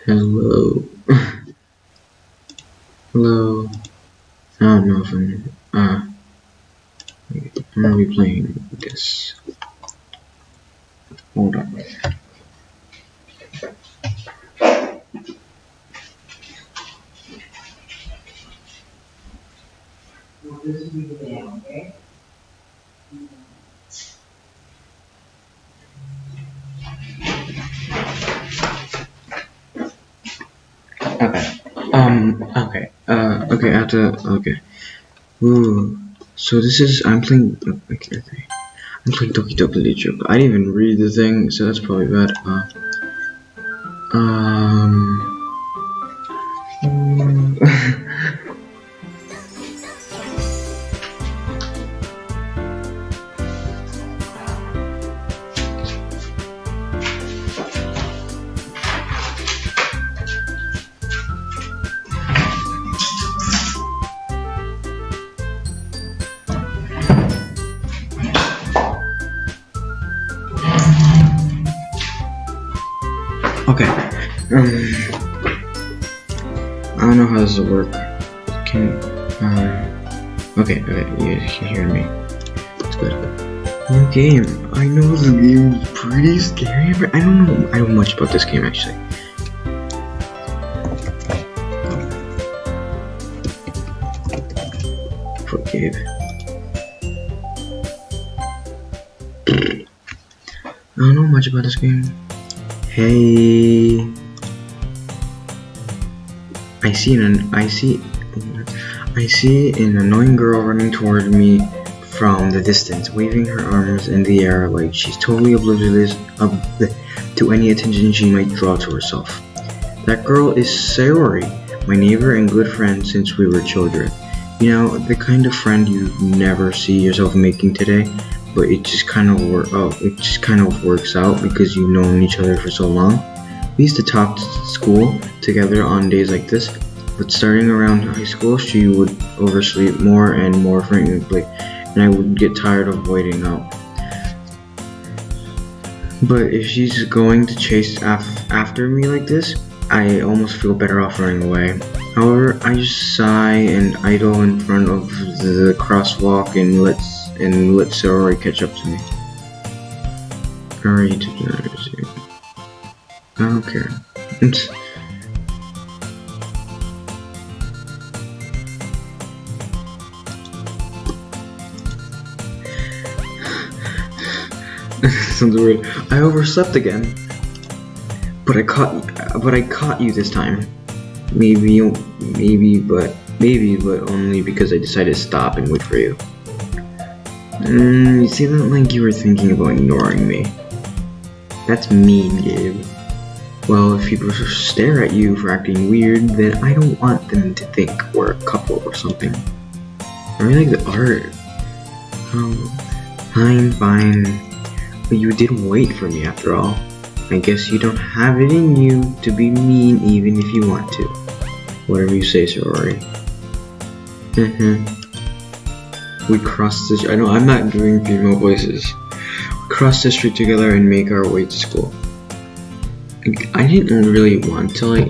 Hello. Hello. I don't know if I'm gonna be playing this. Hold on. Okay. Ooh. So this is, I'm playing, okay. I'm playing Doki Doki. I didn't even read the thing, so that's probably bad. Okay. I don't know how this will work. Okay, you can hear me. It's good. New game. I know this game is pretty scary, but I don't know much about this game actually. Forgive. I don't know much about this game. Hey, I see an annoying girl running toward me from the distance, waving her arms in the air like she's totally oblivious to any attention she might draw to herself. That girl is Sayori, my neighbor and good friend since we were children. You know, the kind of friend you never see yourself making today. But it just kind of works out because you've known each other for so long. We used to talk to school together on days like this, but starting around high school, she would oversleep more and more frequently, and I would get tired of waiting out. But if she's going to chase after me like this, I almost feel better off running away. However, I just sigh and idle in front of the crosswalk and let Sayori catch up to me. Hurry to the I don't care. Sounds weird. I overslept again. But I caught you this time. Maybe, but only because I decided to stop and wait for you. You seem like you were thinking about ignoring me. That's mean, Gabe. Well, if people stare at you for acting weird, then I don't want them to think we're a couple or something. I really like the art. Oh, fine. But you did wait for me after all. I guess you don't have it in you to be mean even if you want to. Whatever you say, Sayori. We crossed the I know I'm not doing female voices. We crossed the street together and make our way to school. I didn't really want to I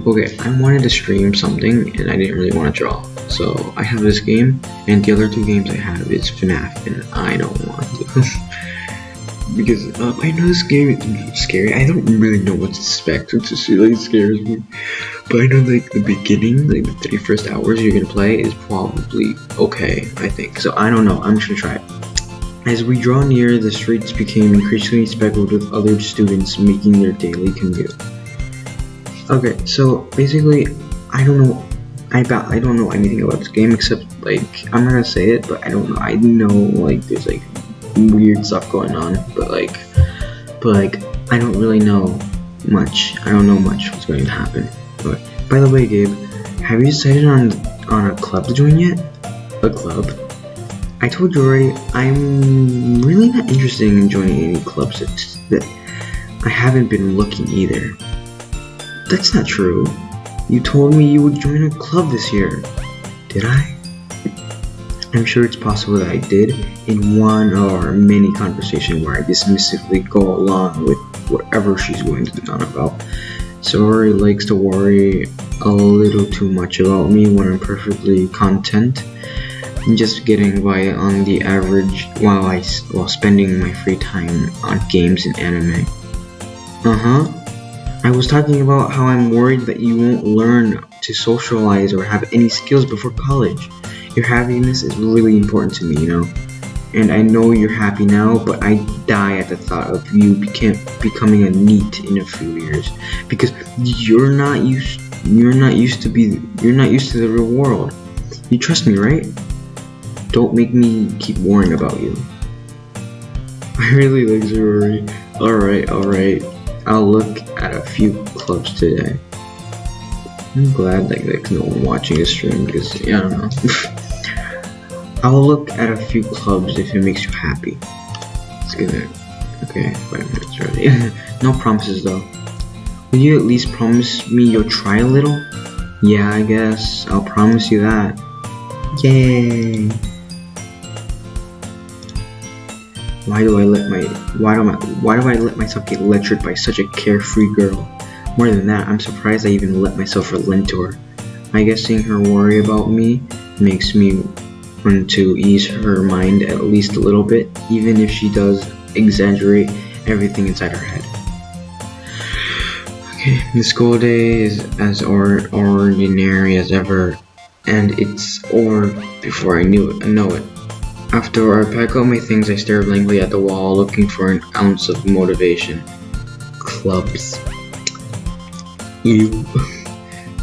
wanted to stream something and I didn't really want to draw. So I have this game and the other two games I have is FNAF and I don't want to. Because I know this game is scary. I don't really know what to expect, which just really scares me. But I know like the beginning, like the 31st hours you're gonna play is probably okay, I think. So I don't know, I'm just gonna try it. As we draw near, the streets became increasingly speckled with other students making their daily commute. Okay, so basically, I don't know anything about this game except like I'm not gonna say it, but I don't know. I know like there's like weird stuff going on, but like I don't really know much. I don't know much what's going to happen. But by the way, Gabe, have you decided on a club to join yet? A club? I told you already. I'm really not interested in joining any clubs. It's that I haven't been looking either. That's not true. You told me you would join a club this year. Did I? I'm sure it's possible that I did in one or many conversation where I dismissively go along with whatever she's going to on about. Sorry likes to worry a little too much about me when I'm perfectly content and just getting by on the average while spending my free time on games and anime. I was talking about how I'm worried that you won't learn to socialize or have any skills before college. Your happiness is really important to me, you know. And I know you're happy now, but I die at the thought of you becoming a NEET in a few years because you're not used to the real world. You trust me, right? Don't make me keep worrying about you. I really like Zururi. Alright. I'll look at a few clubs today. I'm glad like no one watching this stream because I don't know. I'll look at a few clubs if it makes you happy. Let's get it. Okay, 5 minutes already. No promises though. Will you at least promise me you'll try a little? Yeah, I guess. I'll promise you that. Yay! Why do I let myself get lectured by such a carefree girl? More than that, I'm surprised I even let myself relent to her. I guess seeing her worry about me makes me want to ease her mind at least a little bit, even if she does exaggerate everything inside her head. Okay, the school day is as ordinary as ever, and it's over before I know it. After I pack up my things, I stare blankly at the wall, looking for an ounce of motivation. Clubs. Ew.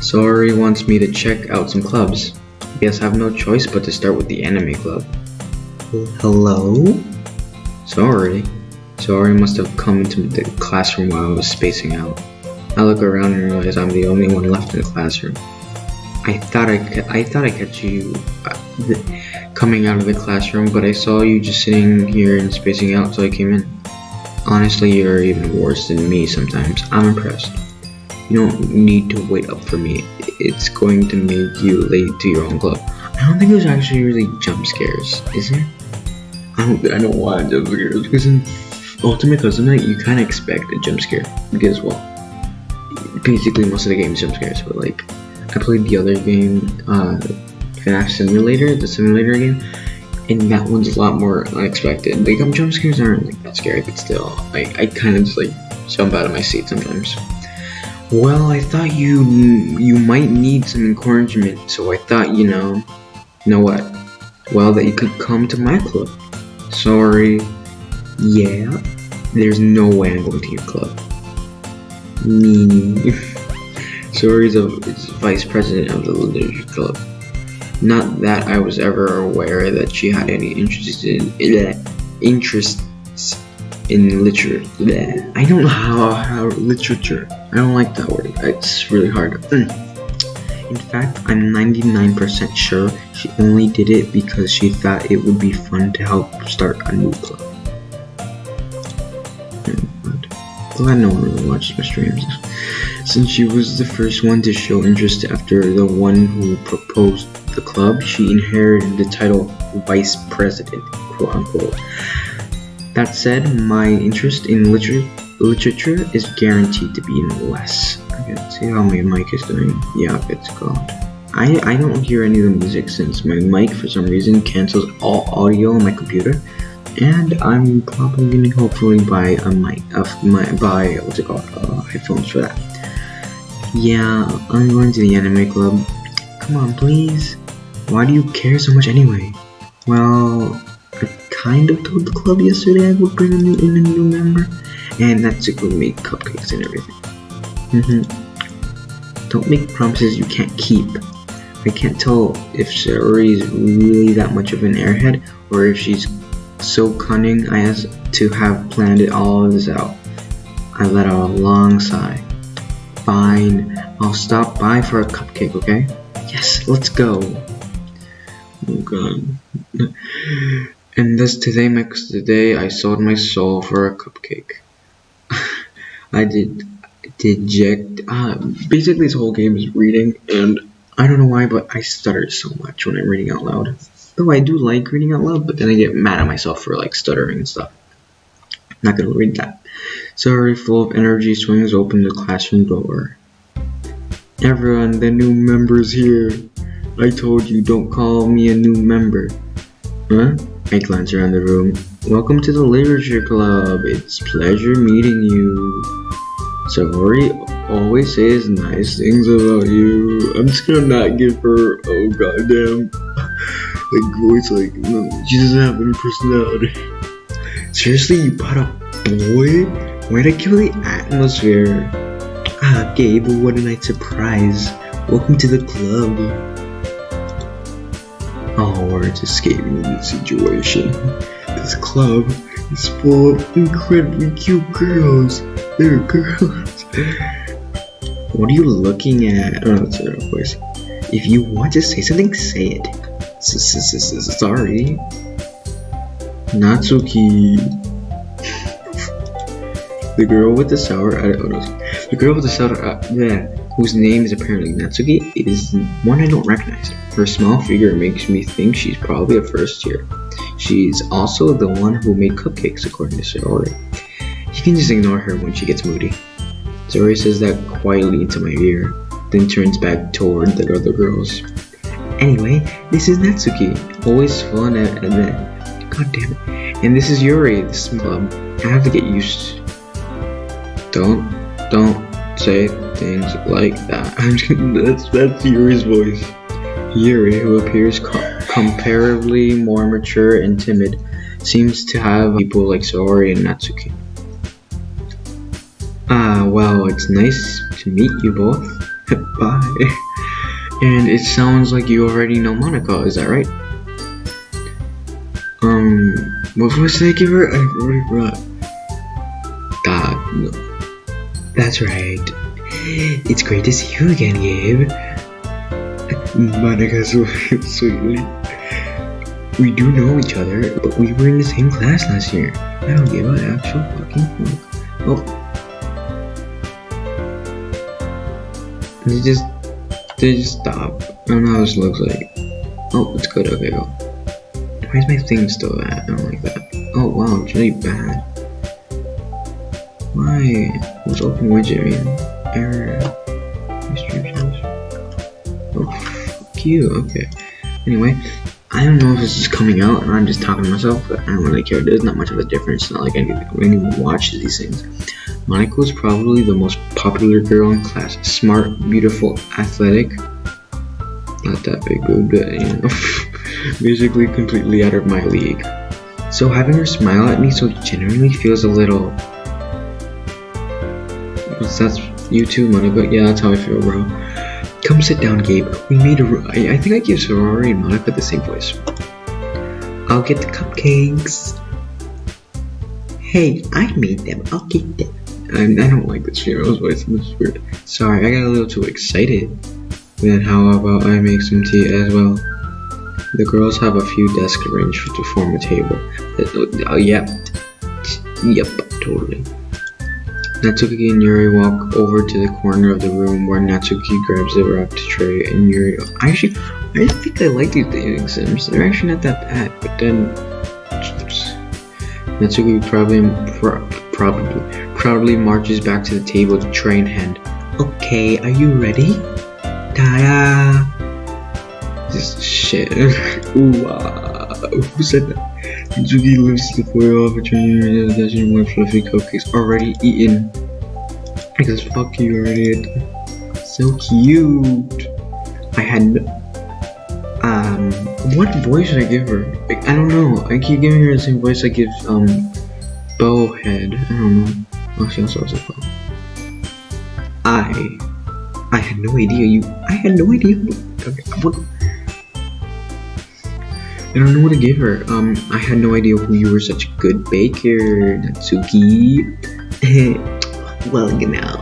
Sorry wants me to check out some clubs. Guess I have no choice but to start with the anime club. Hello? Sorry must have come into the classroom while I was spacing out. I look around and realize I'm the only one left in the classroom. I thought I catch you coming out of the classroom, but I saw you just sitting here and spacing out, so I came in. Honestly, you're even worse than me sometimes. I'm impressed. You don't need to wait up for me. It's going to make you late to your own club. I don't think there's actually really jump scares, is there? I don't want jump scares because in Ultimate Custom Night you kind of expect a jump scare because, well, basically most of the game is jump scares, but like I played the other game, FNAF Simulator, the simulator game, and that one's a lot more unexpected. Like jump scares aren't like that scary, but still, I kind of just like jump out of my seat sometimes. Well, I thought you might need some encouragement, so I thought, you know what? Well, that you could come to my club. Sorry. Yeah, there's no way I'm going to your club. Me. Sorry is vice president of the literature club. Not that I was ever aware that she had any interests in literature. I don't know how literature. I don't like that word. It's really hard. In fact, I'm 99% sure she only did it because she thought it would be fun to help start a new club. Glad no one really watches my streams, since she was the first one to show interest after the one who proposed the club. She inherited the title vice president, quote unquote. That said, my interest in literature is guaranteed to be less. I can see how my mic is doing. Yeah, it's gone. I don't hear any of the music since my mic for some reason cancels all audio on my computer, and I'm probably gonna hopefully buy a mic, headphones for that. Yeah, I'm going to the anime club. Come on, please. Why do you care so much anyway? Well, I kind of told the club yesterday I would bring a new member, and that's to go make cupcakes and everything. Don't make promises you can't keep. I can't tell if Saori is really that much of an airhead, or if she's so cunning as to have planned it all this out. I let out a long sigh. Fine, I'll stop by for a cupcake, okay? Yes, let's go. Oh god. And thus today marks the day I sold my soul for a cupcake. I basically this whole game is reading, and I don't know why, but I stutter so much when I'm reading out loud. Though I do like reading out loud, but then I get mad at myself for like stuttering and stuff. Not gonna read that. Sorry, full of energy, swings open the classroom door. Everyone, the new member's here. I told you, don't call me a new member. Huh? I glance around the room. Welcome to the Literature Club. It's pleasure meeting you. Saori always says nice things about you. I'm just gonna not give her goddamn voice no, she doesn't have any personality. Seriously, you brought a boy? Why'd I kill the atmosphere? Ah, Gabe, what a nice surprise. Welcome to the club. All words escape me in this situation. This club is full of incredibly cute girls. They're girls. What are you looking at? Oh, that's the wrong voice. If you want to say something, say it. Sorry. Natsuki. The girl with the whose name is apparently Natsuki, is one I don't recognize. Her small figure makes me think she's probably a first year. She's also the one who made cupcakes, according to Saori. You can just ignore her when she gets moody. Saori says that quietly into my ear, then turns back toward the other girls. Anyway, this is Natsuki, always fun at that. God damn it. And this is Yuri, this club. I have to get used. Don't say things like that. That's Yuri's voice. Yuri, who appears comparably more mature and timid, seems to have people like Saori and Natsuki. Well, it's nice to meet you both. Bye. And it sounds like you already know Monica, is that right? What voice did I give her? I already forgot. No. That's right. It's great to see you again, Gabe. Monica so sweetly. We do know each other, but we were in the same class last year. I don't give an actual fucking fuck. Oh. They just stop. I don't know how this looks like. Oh, it's good. Okay, go. Why is my thing still that? I don't like that. Oh wow, it's really bad. Why? What's open widget mean? Error. Restrictions. Oh, fuck you. Okay. Anyway, I don't know if this is coming out and I'm just talking to myself, but I don't really care. There's not much of a difference. It's not like anyone watches these things. Monica was probably the most popular girl in class. Smart, beautiful, athletic. Not that big boob, but you know. Basically completely out of my league. So having her smile at me so genuinely feels a little... That's you too, Monica. Yeah, that's how I feel, bro. Come sit down, Gabe. We made a... I think I give Saori and Monica the same voice. I'll get the cupcakes. Hey, I made them. I'll get them. I don't like this female's voice. This is weird. Sorry, I got a little too excited. Then how about I make some tea as well? The girls have a few desks arranged to form a table. Yep, totally. Natsuki and Yuri walk over to the corner of the room where Natsuki grabs the wrapped tray and Yuri... I think I like these dating sims. They're actually not that bad, but then... Natsuki proudly marches back to the table with the tray in hand. Okay, are you ready? Ta-da! This shit. Ooh, who said that? Natsuki lifts the foil off a tray and doesn't more fluffy cupcakes already eaten. Because fuck you already. So cute. I had what voice should I give her? Like, I don't know. I keep giving her the same voice I give Bowhead. I don't know. Oh, she also has a bow. I had no idea I had no idea. Okay, what? I don't know what to give her. I had no idea you were such a good baker, Natsuki. Well, you know.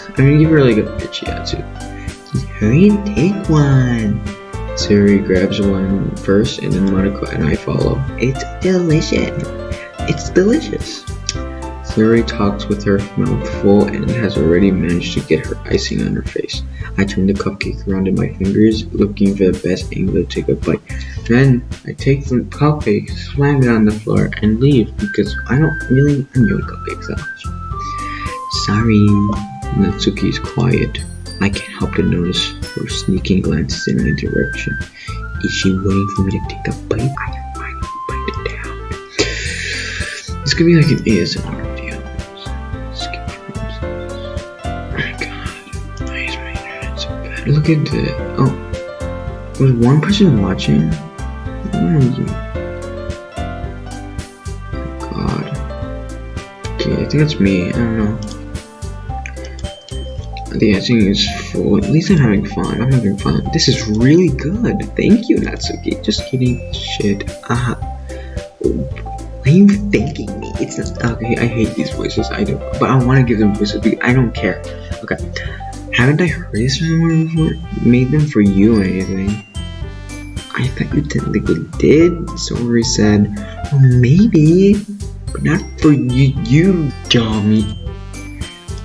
I'm gonna give her like a bitchy attitude. Just hurry and take one. Saori grabs one first, and then Monica and I follow. It's delicious. It's delicious. Saori talks with her mouth full and has already managed to get her icing on her face. I turn the cupcake around in my fingers, looking for the best angle to take a bite. Then I take the cupcake, slam it on the floor, and leave because I don't really enjoy cupcakes that much. Sorry, Natsuki is quiet. I can't help but notice her sneaking glances in my direction. Is she waiting for me to take a bite? I might bite it down. This could be like an ASMR video. Oh my god. Why is my internet so bad? Look at the. Oh. Was one person watching? Oh god. Okay, I think it's me. I don't know. I think it's full. At least I'm having fun. I'm having fun. This is really good. Thank you, Natsuki. Just kidding. Shit. Why are you thanking me? It's not okay. I hate these voices. I do, but I want to give them voices. I don't care. Okay. Haven't I heard this somewhere before? Made them for you or anything? I thought you technically did. Sorry said, well, maybe, but not for you, dummy.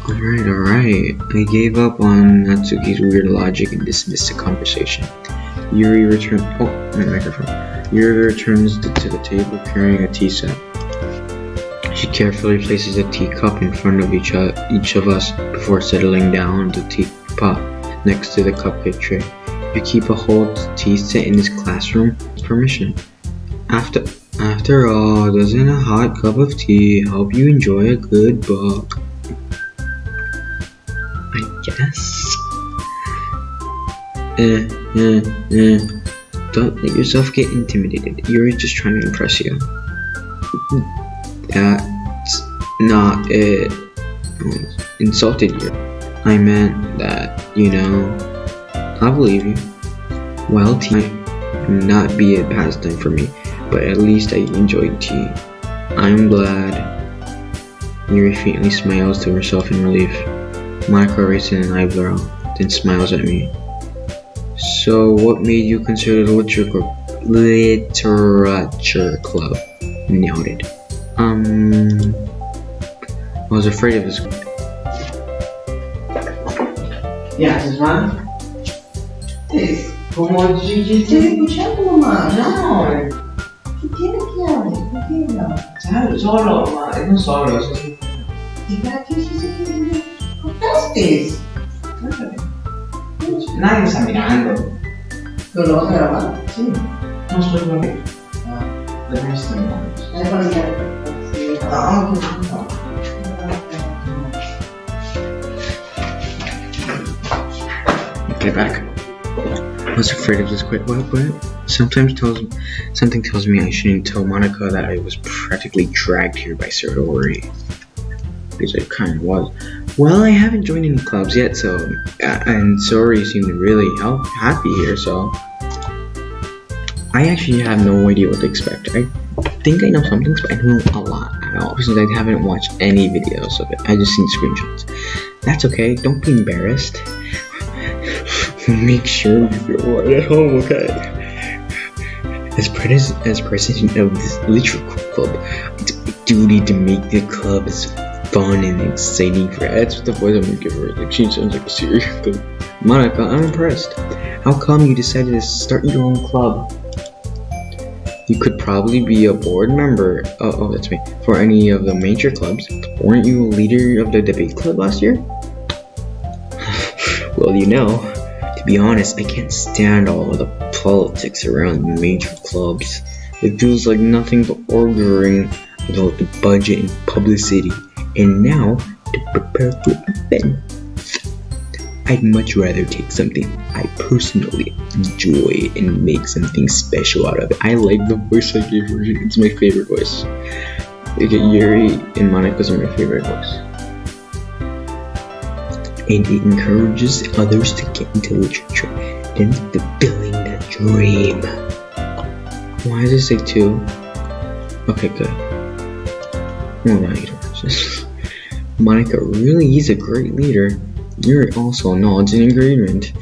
Alright. I gave up on Natsuki's weird logic and dismissed the conversation. Yuri returns. Oh, my microphone. Yuri returns to the table carrying a tea set. She carefully places a teacup in front of each of us before settling down on the teapot next to the cupcake tray. You keep a whole tea set in this classroom? Permission. After all, doesn't a hot cup of tea help you enjoy a good book? I guess. Don't let yourself get intimidated. You're just trying to impress you. That's not it. Insulted you. I meant that, I believe you. Well, tea might not be a pastime for me, but at least I enjoyed tea. I'm glad. Yuri faintly smiles to herself in relief. Monica raises an eyebrow, then smiles at me. So, what made you consider the literature club? Noted. I was afraid of this. Ya, ¿se van? Como yo estoy escuchando, mamá. No. ¿Qué tiene que hablar? ¿Qué tiene? ¿Sabes? Solo, mamá. No solo, eso sí. ¿Y para qué se cortaste? Nadie está mirando. ¿Pero lo vas a grabar? Sí. No estoy grabando. Déjame estar mirando. Get back. I was afraid of this quit. What? Something tells me I shouldn't tell Monica that I was practically dragged here by Satori. Because I kind of was. Well, I haven't joined any clubs yet, so... and Satori seemed really happy here, so... I actually have no idea what to expect. I think I know some things, but I don't know a lot at all. Since I haven't watched any videos of it. I just seen screenshots. That's okay, don't be embarrassed. Make sure you're right at home, okay? As president of this literature club, it's my duty to make the club as fun and exciting for that's what the voice I'm gonna give her. Like, she sounds like a serious girl. Monica, I'm impressed. How come you decided to start your own club? You could probably be a board member. Oh, that's me. For any of the major clubs. Weren't you a leader of the debate club last year? Well, to be honest, I can't stand all of the politics around the major clubs. It feels like nothing but arguing about the budget and publicity. And now, to prepare for an event, I'd much rather take something I personally enjoy and make something special out of it. I like the voice I gave her. It's my favorite voice. Yuri and Monica's are my favorite voice. And it encourages others to get into literature and fulfilling that dream. Why does it say 2? Okay, good. Alright. Monica really is a great leader. You're also nods in agreement.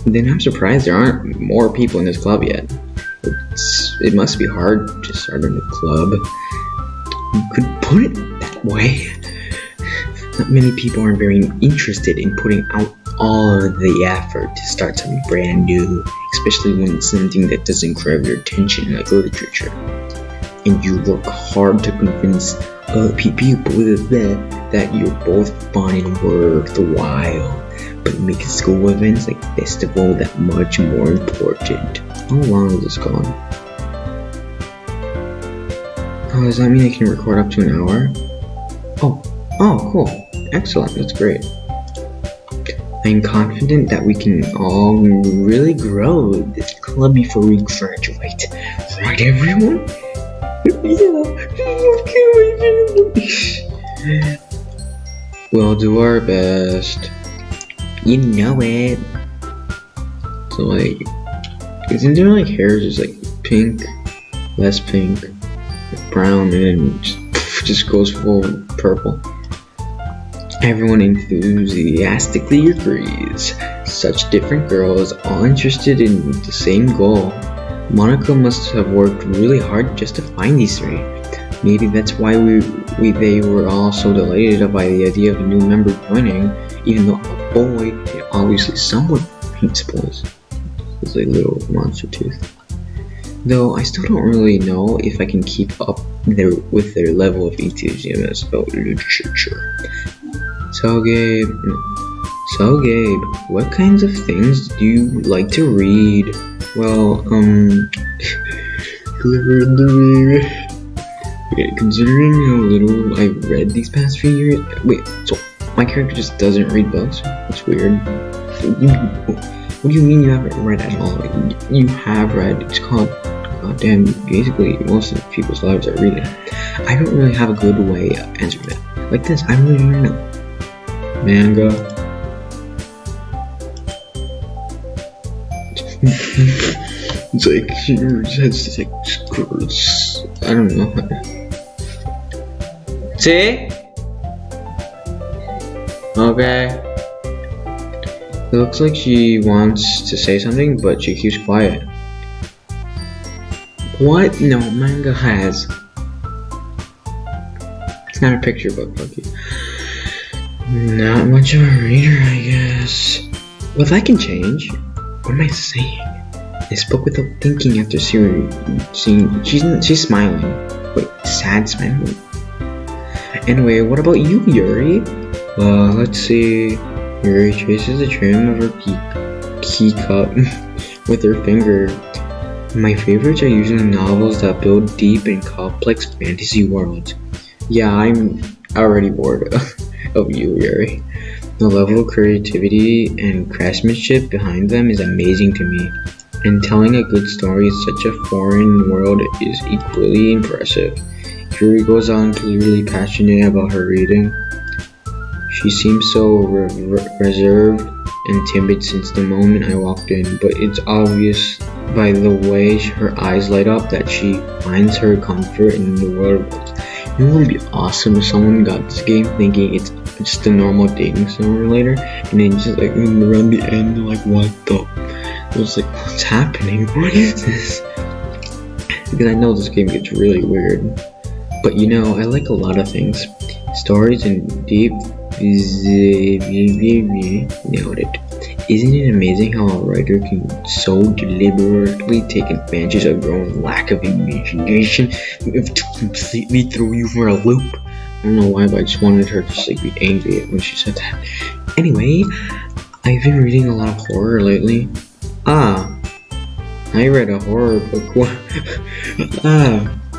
Then I'm surprised there aren't more people in this club yet. It must be hard to start a new club. You could put it that way. Not many people are very interested in putting out all of the effort to start something brand new, especially when it's something that doesn't grab your attention like literature. And you work hard to convince people that you're both fun and worthwhile, but make school events like festival that much more important. How long is this gone? Oh, does that mean I can record up to an hour? Oh, cool. Excellent, that's great. I'm confident that we can all really grow this club before we graduate. Right, everyone? We'll do our best. You know it. So like, isn't there like hair just like pink, less pink, brown, and then just goes full purple? Everyone enthusiastically agrees. Such different girls, all interested in the same goal. Monica must have worked really hard just to find these three. Maybe that's why they were all so delighted by the idea of a new member joining, even though a boy and obviously somewhat hates boys. It's like little monster tooth. Though I still don't really know if I can keep up with their level of enthusiasm about literature. So Gabe, what kinds of things do you like to read? Well, considering how little I've read these past few years, so my character just doesn't read books? That's weird. What do you mean you haven't read at all? You have read. It's called, goddamn, basically most of people's lives are reading. I don't really have a good way of answering that. Like this, I really don't know. Manga. It's like she has like skirts. I don't know. See? Okay. It looks like she wants to say something, but she keeps quiet. What? No, manga has. It's not a picture book, Doki. Not much of a reader, I guess. Well, that can change. What am I saying? I spoke without thinking after seeing. She's smiling. Wait, sad smiling. Anyway, what about you, Yuri? Let's see. Yuri traces the trim of her key cup with her finger. My favorites are usually novels that build deep and complex fantasy worlds. Yeah, I'm already bored of you, Yuri. The level of creativity and craftsmanship behind them is amazing to me, and telling a good story in such a foreign world is equally impressive. Yuri goes on, clearly passionate about her reading. She seems so reserved and timid since the moment I walked in, but it's obvious by the way her eyes light up that she finds her comfort in the world of books. You know what would be awesome if someone got this game thinking it's just a normal dating simulator, and then just like around the end they're like, what the? It was like, what's happening? What is this? Because I know this game gets really weird. But you know, I like a lot of things. Stories and deep. Nailed it. Isn't it amazing how a writer can so deliberately take advantage of your own lack of imagination to completely throw you for a loop? I don't know why, but I just wanted her to just like be angry when she said that. Anyway, I've been reading a lot of horror lately. I read a horror book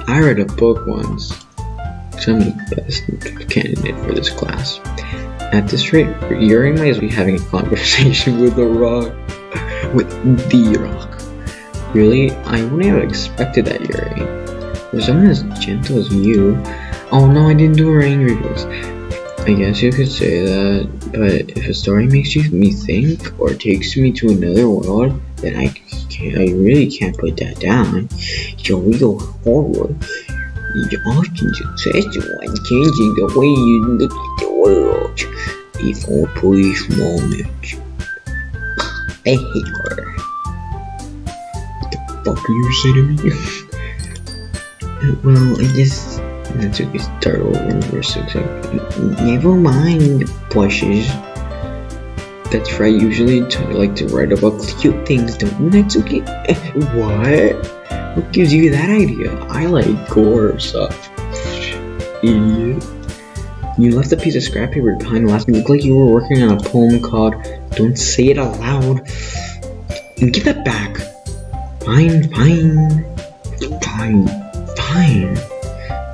I read a book once. So I'm the best candidate for this class. At this rate, Yuri might as well be having a conversation with the rock. Really? I wouldn't have expected that, Yuri. For someone as gentle as you. Oh no, I didn't do her angry voice. I guess you could say that, but if a story makes me think or takes me to another world, then I really can't put that down. So we go forward. You're often successful in changing the way you look at the world. Before brief moments. I hate her. What the fuck are you saying to me? Well, I just... That's a good start over in verse 6. Never mind, pushes. That's right, usually you like to write about cute things, don't you, Natsuki? What? What gives you that idea? I like gore stuff. Idiot. You left a piece of scrap paper behind last week. It looked like you were working on a poem called Don't Say It Out Loud. And give that back. Fine.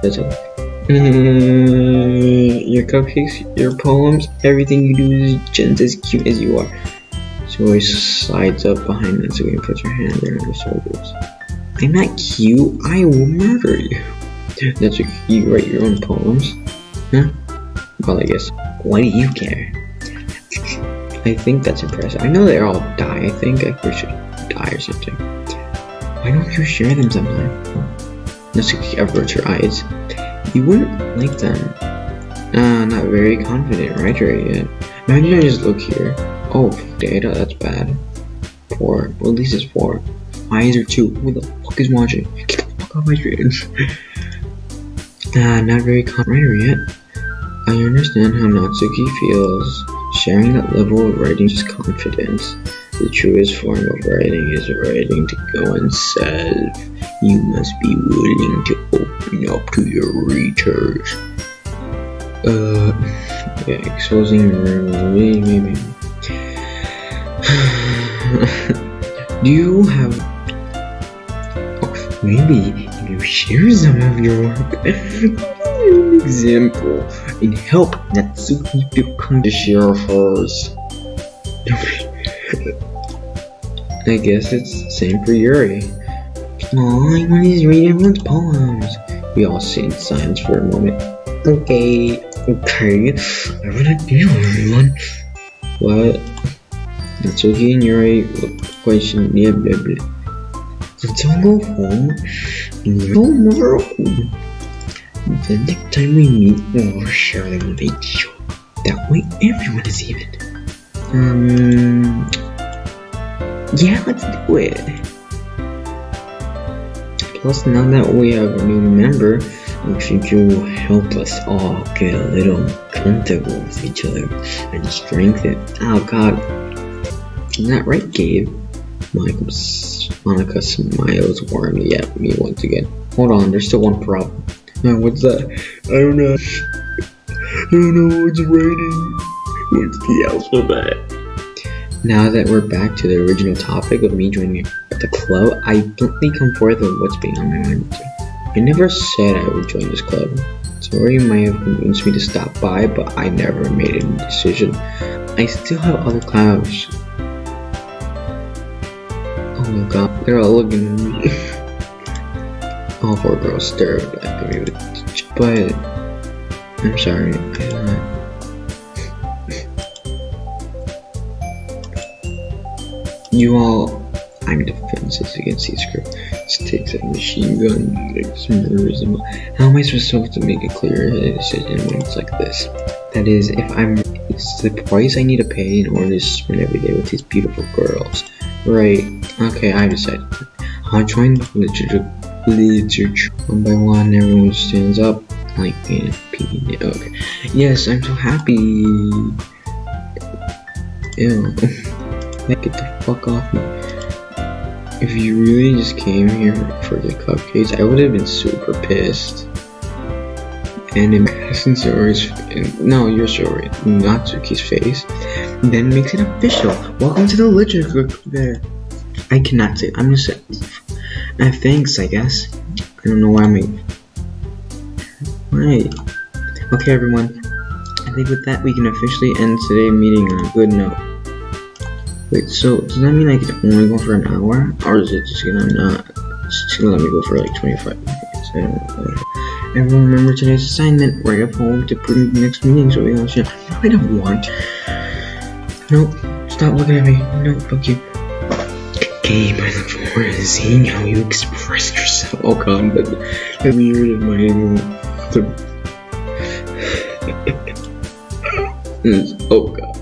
That's it. Your cupcakes, your poems, everything you do is just as cute as you are. So he slides up behind Natsuki and puts her hand there on her shoulders. I'm not cute, I will murder you. Natsuki, you write your own poems? Huh? Well, I guess. Why do you care? I think that's impressive. I know they all die, I think. I should die or something. Why don't you share them sometime? Natsuki averts her eyes. You wouldn't like them. Not very confident writer yet. Imagine I just look here. Oh, data, that's bad. 4. Well, at least it's 4. Why is there 2? Who the fuck is watching? Get the fuck off my screen. Not very confident writer yet. I understand how Natsuki feels. Sharing that level of writing is confidence. The truest form of writing is writing to go unsaid. You must be willing to open up to your readers. Yeah, exposing maybe. Do you have... Oh, maybe you share some of your work. An example and help Natsuki become the share of hers. I guess it's the same for Yuri. Aw, I want to read everyone's poems. We all sit in silence for a moment. Okay. I wanna do everyone. What? Natsuki and Yuri look question blah blah blah. Let's all go home and you'll never home. The next time we meet, we'll share them with each other. That way everyone is even. Yeah, let's do it. Plus, now that we have a new member, I think you will help us all get a little comfortable with each other and strengthen. Oh god. Isn't that right, Gabe? Monica smiles warmly at me once again. Hold on, there's still one problem. What's that? I don't know. I don't know what's writing. What's the alphabet? Now that we're back to the original topic of me joining the club, I bluntly come forth with what's been on my mind. I never said I would join this club. Sorry, might have convinced me to stop by, but I never made any decision. I still have other clubs. Oh my god, they're all looking at me. All 4 girls stare at me, but I'm sorry, You all, I'm defenseless against these girls. Sticks and machine gun, like murderers. How am I supposed to make a clear decision when it's like this? That is, it's the price I need to pay in order to spend every day with these beautiful girls. Right, okay, I decided. I'll join literature. One by one, everyone stands up. Like, okay. Yes, I'm so happy. Ew. Get the fuck off me. If you really just came here for the cupcakes, I would have been super pissed. And in Madison's stories, no, your story, Natsuki's face, then makes it official. Welcome to the literature club there. I cannot say, I'm just saying. Thanks, I guess. I don't know why I'm Right. Okay, everyone. I think with that, we can officially end today's meeting on a good note. Wait, so does that mean I can only go for an hour? Or is it just gonna let me go for like 25 minutes? I don't know. Everyone remember today's assignment. Write a poem to put in the next meeting so we all share. No, I don't want. No, stop looking at me. No, fuck you. Game, I look forward to seeing how you express yourself. Oh god, that's weird in my oh god.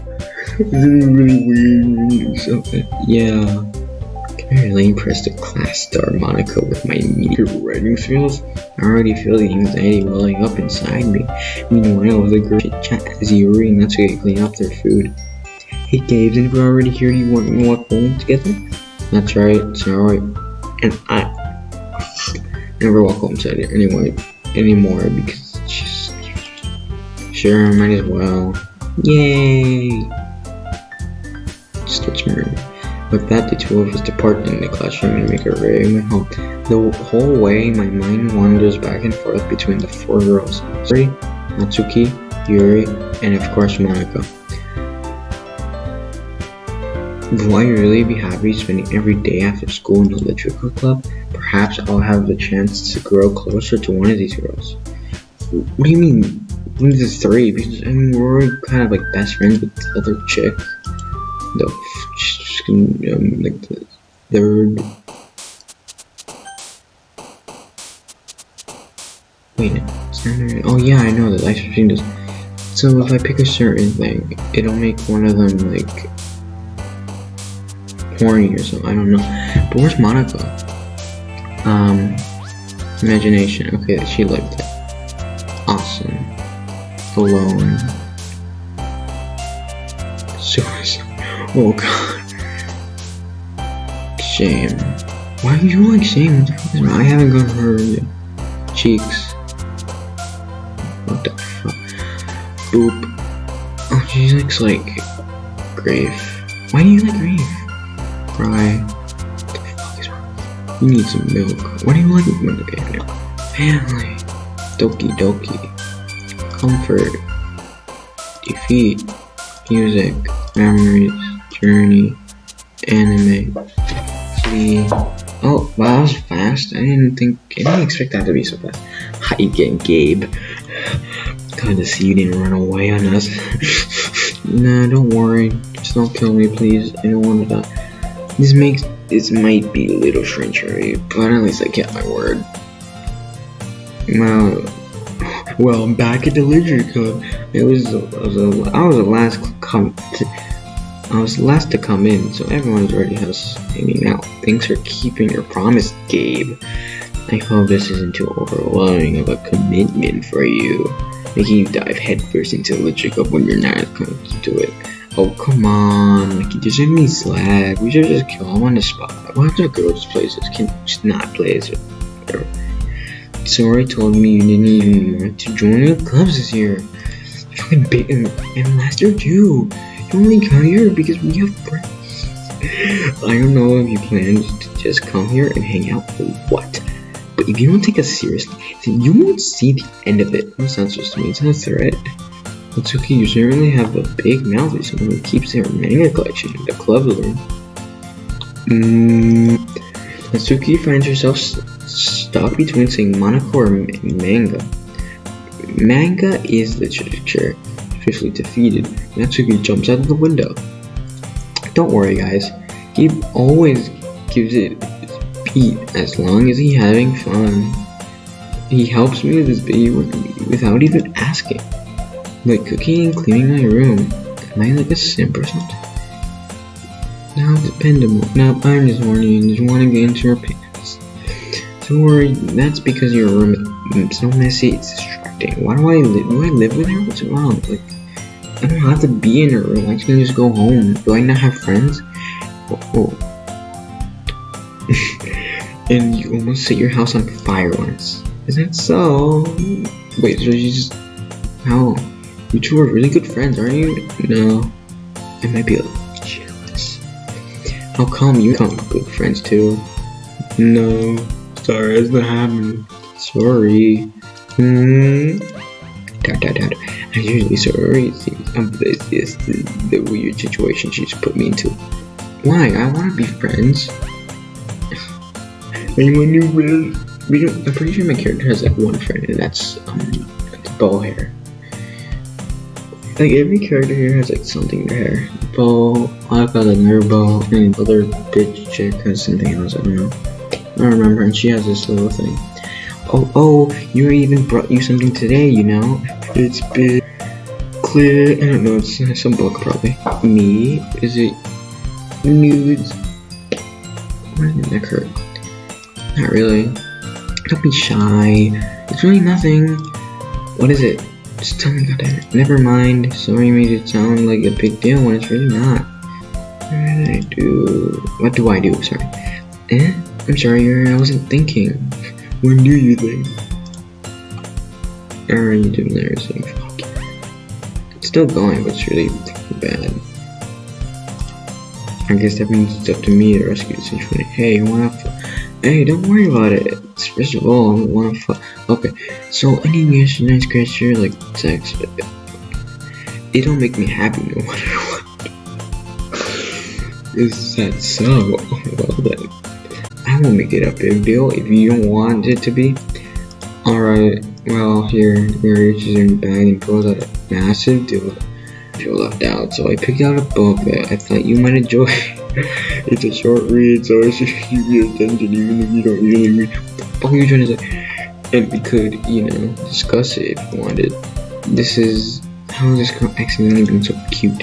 This is really weird. So, yeah. Can I really impress the class star Monica with my mediocre writing skills? I already feel the anxiety welling up inside me. Meanwhile, the girls chit chat as Yuri and Natsuki clean up their food. Hey Gabe, since we're already here, do you want to walk home together? That's right, it's alright. And I never walk home together anymore because it's just... Sure, might as well. Yay! Switch my room. With that, the two of us depart in the classroom and make our way home. The whole way, my mind wanders back and forth between the four girls. Suri, Natsuki, Yuri, and of course Monika. Will I really be happy spending every day after school in the literature club? Perhaps I'll have the chance to grow closer to one of these girls. What do you mean? Only the three? Because I mean, we're already kind of like best friends with the other chick. Like the third. Wait, it's not. Oh yeah, I know that ice cream does. So if I pick a certain thing, it'll make one of them like horny or something. I don't know. But where's Monica? Imagination. Okay, she liked it. Awesome. Alone. Suicide. Oh god. Shame. Why do you like shame? What the fuck is wrong? I haven't got her cheeks. What the fuck? Boop. Oh, she looks like Grave. Why do you like Grave? Cry. What the fuck is wrong? You need some milk. Why do you like milk? Family. Doki. Comfort. Defeat. Music. Memories. Journey. Anime. Flee. Oh, wow, that was fast. I didn't expect that to be so fast. How you getting, Gabe? Glad to see you didn't run away on us. Nah, don't worry. Just don't kill me, please. I don't want to die. This might be a little treachery, but at least I kept my word. Well, I'm back at the literature club. I was the last to come in, so everyone's already hanging out. Thanks for keeping your promise, Gabe. I hope this isn't too overwhelming of a commitment for you, making you dive headfirst into literature club when you're not committed to it. Oh, come on, like, you deserve me slack. We should just kill him on the spot. Why have to go to places? Can just not play it? Sorry told me you didn't even want to join the clubs this year. Fucking big and last year too. You only come here because we have friends. I don't know if you plan to just come here and hang out or what. But if you don't take us seriously, then you won't see the end of it. No sense to me, it's not a threat. It's okay, you certainly have a big mouth as someone who keeps their manga collection in the club room. Natsuki finds herself stuck between saying Monaco or manga. Manga is literature. Swiftly defeated, Natsuki jumps out of the window. Don't worry, guys. He always gives it Pete as long as he's having fun. He helps me with his baby work without even asking. Like cooking and cleaning my room. Am I like a simp or something? Now dependable. Now I'm just horny and just want to get into her pants. Don't worry, that's because your room is so messy, it's distracting. Why do I live with her? What's wrong? Like, I don't have to be in her room. I can just go home. Do I not have friends? Oh. And you almost set your house on fire once. Is that so? Wait, so you just... How? You two are really good friends, aren't you? No. I might be a little jealous. How come you become good friends too? No. Sorry, that's not happening. Sorry. I'm usually sorry. This is the weird situation she's put me into. Why? I want to be friends. Anyone new friends? I'm pretty sure my character has like one friend, and that's bow hair. Like every character here has like something in their hair. Bow, I've got like her bow, and other bitch chick has something else. I don't know. I don't remember, and she has this little thing. Oh, you even brought you something today, you know? It's big, clear, I don't know, it's some book probably. Me? Is it nudes? Why did my neck hurt? Not really. Don't be shy. It's really nothing. What is it? Just tell me, goddammit. Never mind. Sorry made it sound like a big deal when it's really not. What do I do? Sorry. I'm sorry, I wasn't thinking. When do you think? You do embarrassing. Fuck. It's still going, but it's really bad. I guess that means it's up to me to rescue the situation. Hey, hey, don't worry about it. First of all, I wanna Okay, so any nice gesture like sex, it don't make me happy no matter what. Is that so? Well then, I won't make it a big deal if you don't want it to be. Alright, well here, he reaches in the bag and pulls out a massive deal. I feel left out, so I picked out a book that I thought you might enjoy. It's a short read, so I should keep your attention even if you don't usually read. What the fuck are you trying to say? And we could, discuss it if you wanted. How is this girl accidentally being so cute?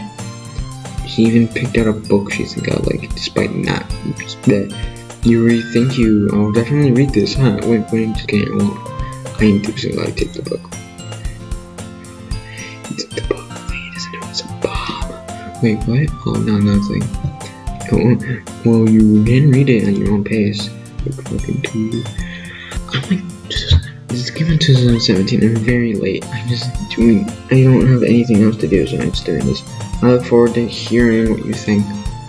She even picked out a book she think I like, despite not that. You really think I'll definitely read this, huh? Wait, just kidding, well, I ain't too soon, I take the book. He took the book, he doesn't know it's a bomb. Wait, what? Oh, no, nothing. Oh, well, you can read it at your own pace. I'm like, it's given 2017, I'm very late. I don't have anything else to do, so I'm just doing this. I look forward to hearing what you think.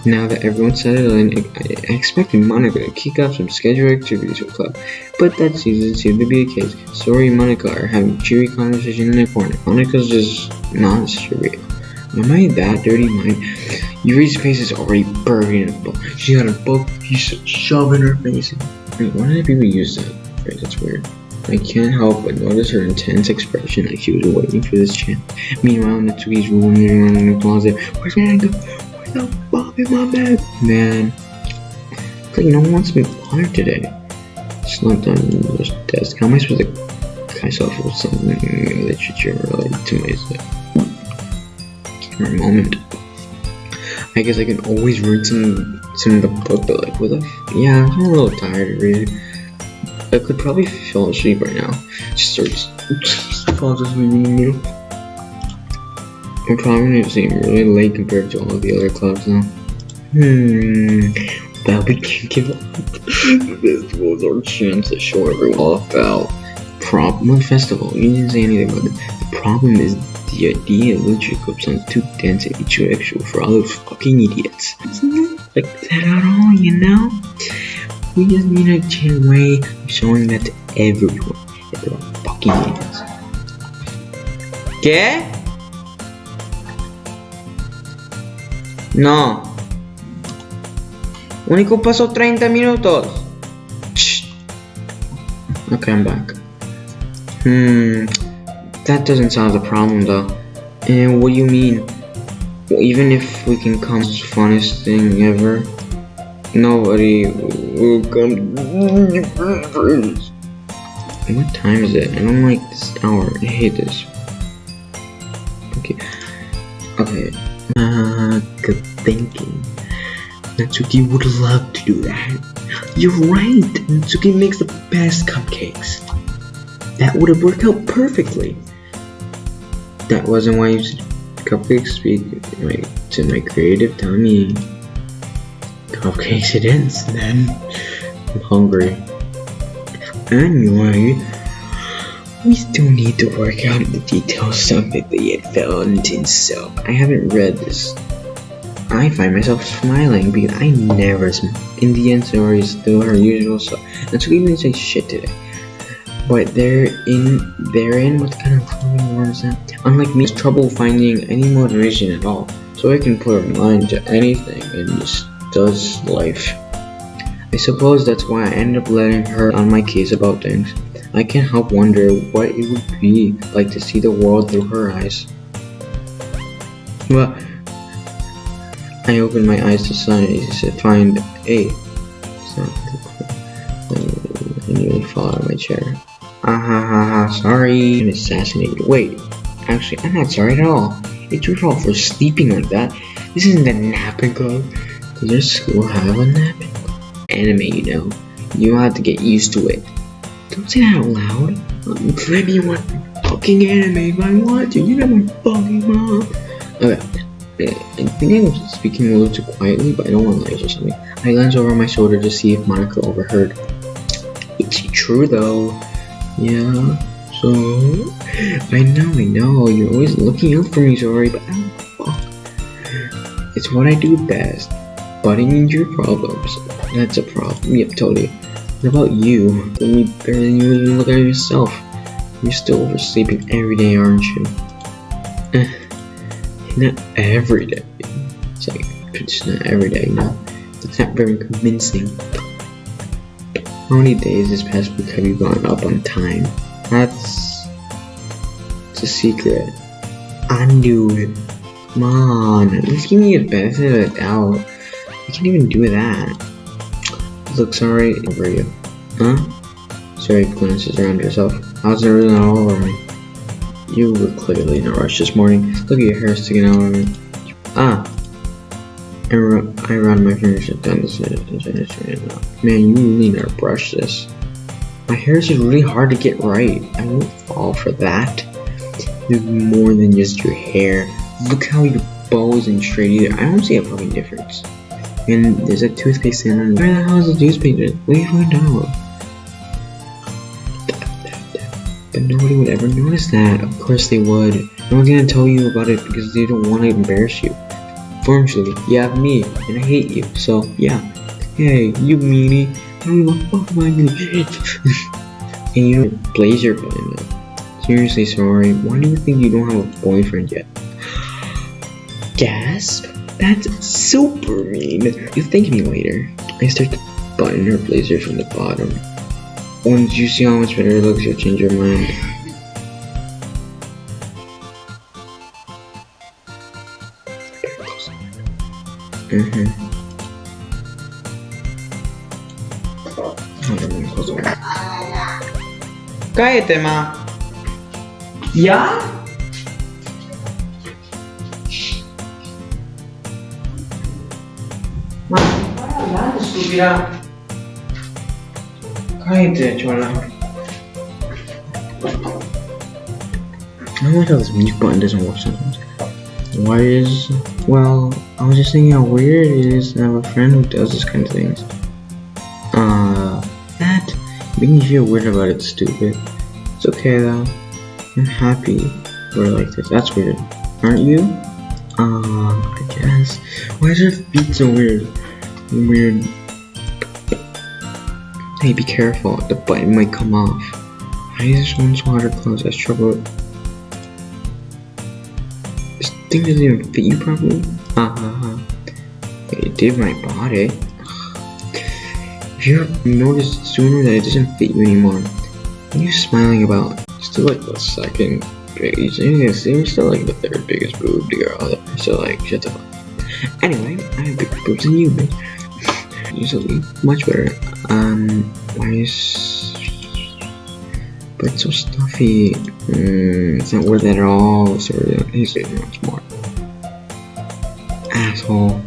Now that everyone's settled in, I expected Monica to kick off some scheduled activities with club, but that doesn't seem to be the case. Sorry, Monica are having cheery conversation in the corner. Monica's just not surreal. Am I that dirty, mind? Yuri's face is already buried in a book. She had a book, she's shoving her face in. Wait, why did people use that phrase? That's weird. I can't help but notice her intense expression like she was waiting for this chance. Meanwhile, Natsuki's roaming around in the closet. Where's my anger? Where's the bomb in my bed? Man, it's like no one wants to be bothered today. Slumped on the desk. How am I supposed to myself with something literature related to myself? For a moment. I guess I can always read some of the book, but like, what the yeah, I'm a little tired of reading. I could probably fall asleep right now. Just fall asleep in the middle. I'm probably gonna seem really late compared to all the other clubs now. But we can't give up. The festival is our chance to show everyone all about what festival? You didn't say anything about it. The problem is the idea of literature club sounds too dense and intellectual for all those fucking idiots. It's not like that at all, We just need a way of showing that to everyone that they're all fucking idiots. ¿Qué? No. Único pasó 30 minutos. Okay, I'm back. That doesn't solve the problem though. And what do you mean? Well, even if we can come to the funnest thing ever, nobody will come to friends. What time is it? I don't like this hour. I hate this. Okay. Good thinking. Natsuki would love to do that. You're right. Natsuki makes the best cupcakes. That would have worked out perfectly. That wasn't why you said cupcakes speak to my creative tummy. Cupcakes it is then. I'm hungry. Anyway, we still need to work out the details of it yet found in self. I haven't read this. I find myself smiling because I never smile. In the end, Sori is still her usual self. Natsuki didn't say shit today. But therein, what kind of floating word is that? Unlike me, it's trouble finding any motivation at all. So I can put her mind to anything and just does life. I suppose that's why I ended up letting her on my case about things. I can't help wonder what it would be like to see the world through her eyes. Well, I opened my eyes to find a. I nearly fall out of my chair. Sorry. I'm assassinated. Wait, actually, I'm not sorry at all. It's your fault for sleeping like that. This isn't a napping club. Does your school have a napping club? Anime, you have to get used to it. Don't say that out loud. Maybe you want. Oh, fucking anime if I want to. You're not my fucking mom. Okay. I think I'm speaking a little too quietly, but I don't want to lie or something. I glanced over my shoulder to see if Monica overheard. It's true though. Yeah. So I know. You're always looking out for me, sorry, but I don't fuck. It's what I do best. Butting into your problems. That's a problem. Yep, totally. What about you? Me better than you even look at yourself. You're still oversleeping every day, aren't you? Not every day. It's like, it's not every day, you know? It's not very convincing. How many days this past week have you gone up on time? It's a secret. Undo it. Come on, at least give me a benefit of the doubt. You can't even do that. Looks alright over you. Huh? Sari glances around herself. How's everything all over me? You were clearly in a rush this morning. Look at your hair sticking out of me. Ah. I run my fingers down the side. Man, you really need to brush this. My hair is just really hard to get right. I won't fall for that. You're more than just your hair. Look how your bow isn't straight either. I don't see a fucking difference. And there's a toothpaste stand on. Where the hell is the toothpaste? What are you find out? But nobody would ever notice that. Of course they would. No one's gonna tell you about it because they don't want to embarrass you. Fortunately, you have me, and I hate you. So yeah. Hey, you meanie. I don't give a fuck about you. And you don't blaze your button up. Seriously, sorry. Why do you think you don't have a boyfriend yet? Gasp. That's super mean. You thank me later. I start to button her blazer from the bottom. Once you see how much better it looks, you'll change your mind. Cállate, ma. ¿Ya? Ma, para hablar, estúpida. Cállate, chola. I don't like how this mute button doesn't work sometimes. Why is... Well, I was just thinking how weird it is to have a friend who does this kind of things. That making you feel weird about it's stupid. It's okay though. I'm happy we're like this. That's weird. Aren't you? I guess. Why is her feet so weird? Weird. Hey, be careful. The button might come off. Why is this one so hard to close? I struggle. This thing doesn't even fit you properly? It did when I bought it. If you noticed sooner that it doesn't fit you anymore, what are you smiling about? Still like the second biggest. You're still like the third biggest boob girl out there. So like, shut the fuck. Anyway, I have bigger boobs than you, bitch. Usually, much better. Why is... But it's so stuffy. It's not worth it at all. So he's getting much more. Asshole.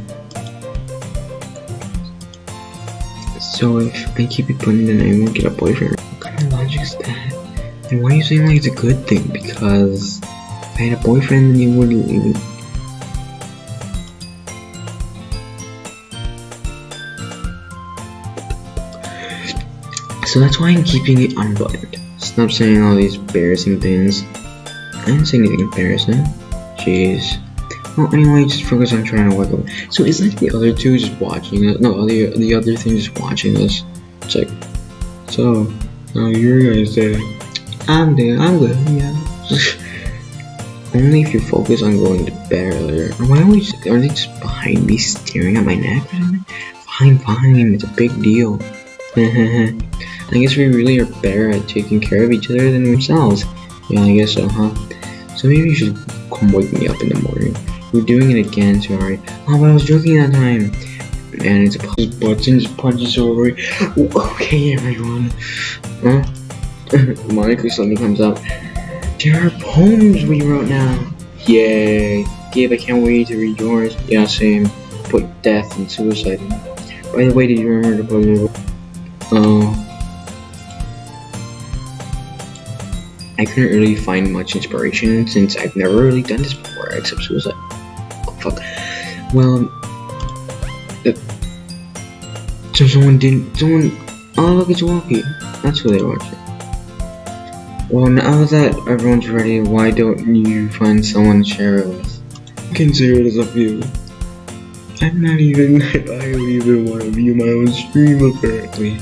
So if I keep it putting, then I won't get a boyfriend. What kind of logic is that? And why are you saying like it's a good thing? Because if I had a boyfriend, then you wouldn't even... So that's why I'm keeping it unbuttoned. Stop saying all these embarrassing things. I didn't say anything embarrassing. Jeez. Well, anyway, just focus on trying to work on it. So is like the other two just watching us? No, the other thing just watching us. It's like, so, now you're guys there. I'm there, I'm good, yeah. Only if you focus on going to bed earlier. Why are they just behind me staring at my neck or something? Fine, it's a big deal. I guess we really are better at taking care of each other than ourselves. Yeah, I guess so, huh? So maybe you should come wake me up in the morning. We're doing it again, sorry. Oh, but I was joking that time. And it's his butts and just punches over it. Okay, everyone. Huh? Monica suddenly comes up. There are poems we wrote now. Yay. Gabe, I can't wait to read yours. Yeah, same. Put death and suicide in. By the way, did you remember the poem? Oh. I couldn't really find much inspiration since I've never really done this before except suicide. Oh, fuck. Well, so someone. Oh, look, it's Walkie. That's who they're watching. Well, now that everyone's ready, why don't you find someone to share it with? Consider it as a view. I don't even want to view my own stream apparently.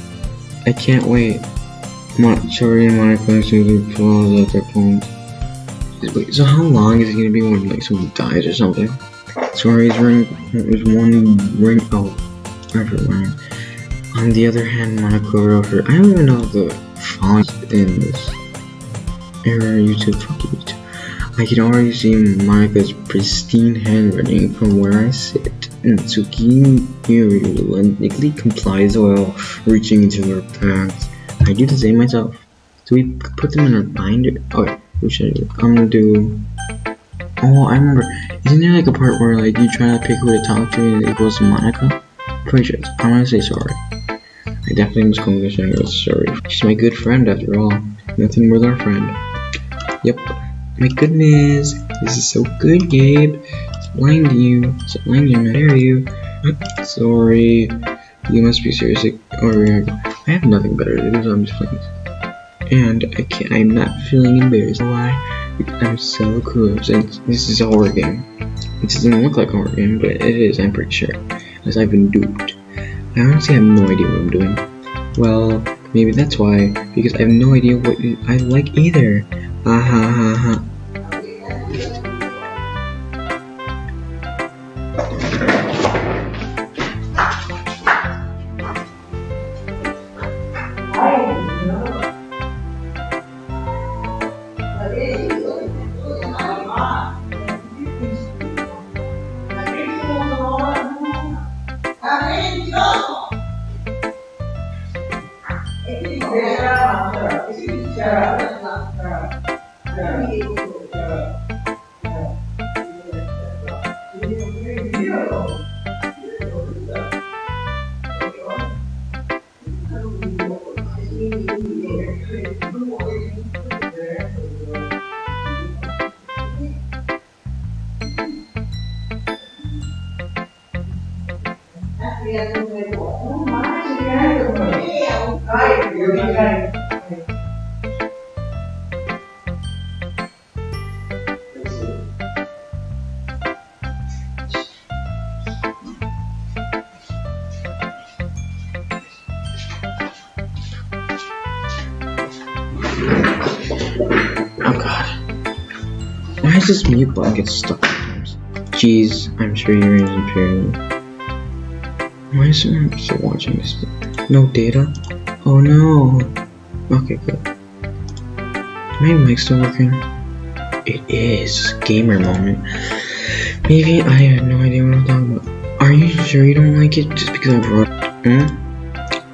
I can't wait. Sorry, Monica simply pulls out their phones. Wait, so how long is it gonna be when like someone dies or something? Sorry, there's one ring. Oh, everyone. On the other hand, Monica wrote her. I don't even know the font in this era. YouTube, fuck YouTube. I can already see Monica's pristine handwriting from where I sit. And Tsuki reluctantly complies while reaching into her bags. I do the same myself. Do we put them in our binder? Okay, who should I do? I'm gonna do. Oh, I remember. Isn't there like a part where like you try to pick who to talk to and it goes to Monica? Pretty sure. I'm gonna say sorry. I definitely must come to saying sorry. She's my good friend after all. Nothing more than a friend. Yep. My goodness, this is so good, Gabe. It's blind to you. It's blind to marry you. Sorry. You must be serious. I have nothing better to do, so I'm just playing this. And I'm not feeling embarrassed. Why? Because I'm so cool. Since this is a horror game. It doesn't look like a horror game, but it is, I'm pretty sure. Because I've been duped. I honestly have no idea what I'm doing. Well, maybe that's why. Because I have no idea what I like either. Ha ha ha ha. Oh god. Why does this mute button get stuck sometimes? Jeez, I'm sure you're in imperial. Why is someone still watching this? No data? Oh no. Okay, good. My mic still working? It is. Gamer moment. Maybe I have no idea what I'm talking about. Are you sure you don't like it just because I brought it?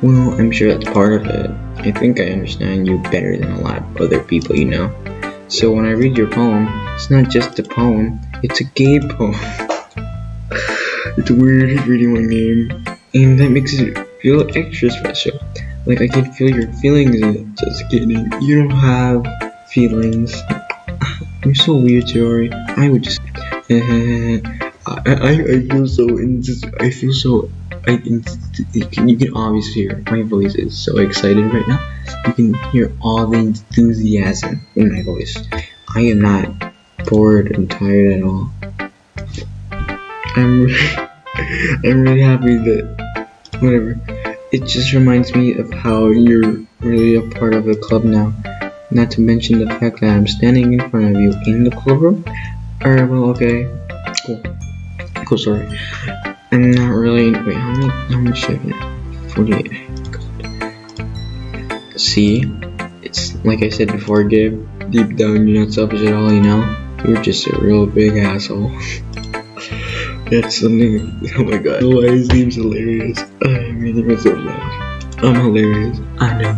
Well, I'm sure that's part of it. I think I understand you better than a lot of other people you know. So when I read your poem, it's not just a poem, it's a gay poem. It's weird reading my name, and that makes it feel extra special. Like I can feel your feelings in it. Just kidding, you don't have feelings. You're so weird, Tori. I would just I feel so you can obviously hear my voice is so excited right now. You can hear all the enthusiasm in my voice. I am not bored and tired at all. I'm really happy that whatever. It just reminds me of how you're really a part of the club now. Not to mention the fact that I'm standing in front of you in the club room. Well, okay. Cool, sorry. I'm not really. Wait, how much do I have? 48. God. See? It's like I said before, Gabe. Deep down, you're not selfish at all, you know? You're just a real big asshole. That's something. Oh my god. Why it seems hilarious. I'm making myself laugh. I'm hilarious. I know.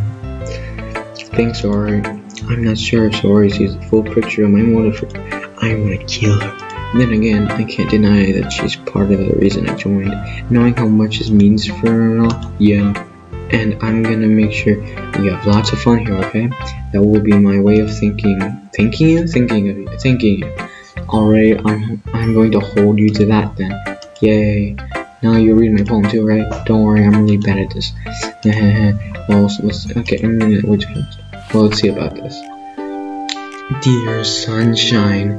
Thanks, Sorry. I'm not sure if Sorry sees the full picture of my motive for. I want to kill her. Then again, I can't deny that she's part of the reason I joined. Knowing how much this means for her and all, yeah. and I'm gonna make sure you have lots of fun here, okay? That will be my way of thinking you. Alright, I'm going to hold you to that then. Yay. Now you read my poem too, right? Don't worry, I'm really bad at this. Well, let's see about this. Dear sunshine,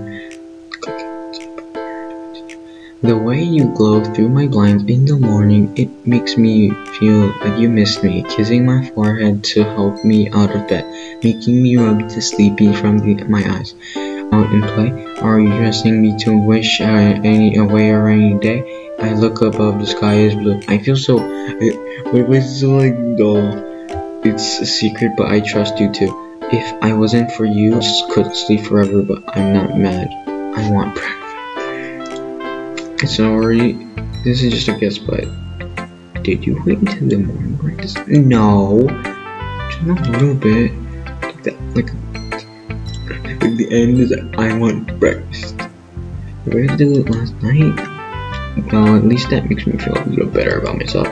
the way you glow through my blinds in the morning, it makes me feel like you missed me, kissing my forehead to help me out of bed, making me rub the sleepy from my eyes. Out and play, are you dressing me to wish away a rainy day? I look above, the sky is blue. I feel so, it's so like dull. It's a secret, but I trust you too. If I wasn't for you, I just could sleep forever, but I'm not mad. I want breakfast. Sorry, this is just a guess, but did you wait until the morning breakfast? No, just a little bit. Like the end is I want breakfast. Where did it last night? Well, at least that makes me feel a little better about myself.